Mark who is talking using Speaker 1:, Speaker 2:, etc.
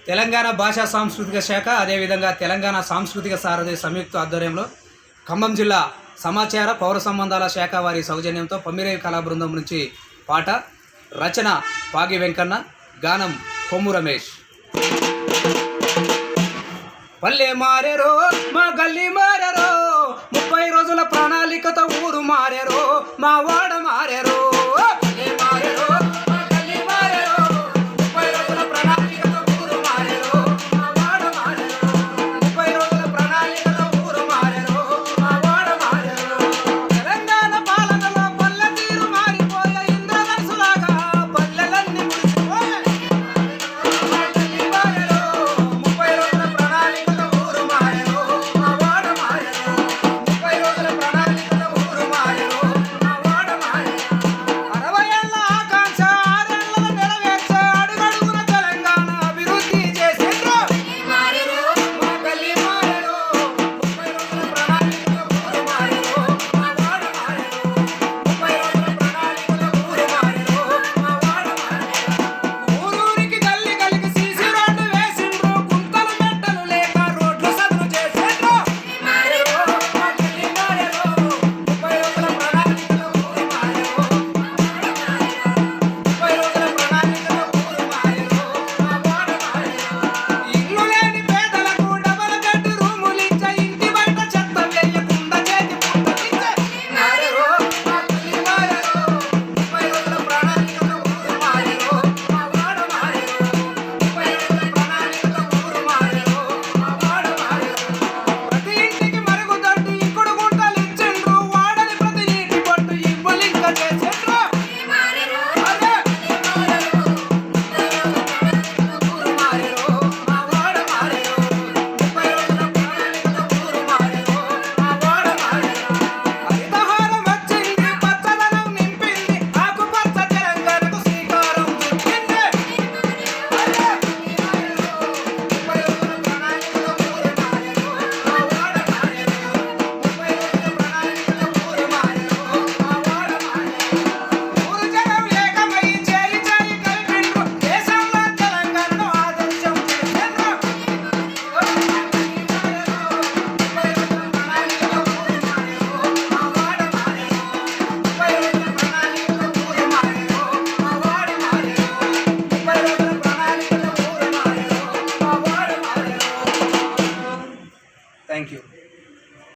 Speaker 1: తెలంగాణ భాషా సాంస్కృతిక శాఖ అదేవిధంగా తెలంగాణ సాంస్కృతిక సారథి సంయుక్త ఆధ్వర్యంలో ఖమ్మం జిల్లా సమాచార పౌర సంబంధాల శాఖ వారి సౌజన్యంతో పమ్మిరేవి కళా బృందం నుంచి పాట, రచన పాగి వెంకన్న, గానం కొమ్ము రమేష్. పల్లె మారెరో మా గల్లీ మారెరో, 30 రోజుల ప్రణాళికతో ఊరు మారెరో, మా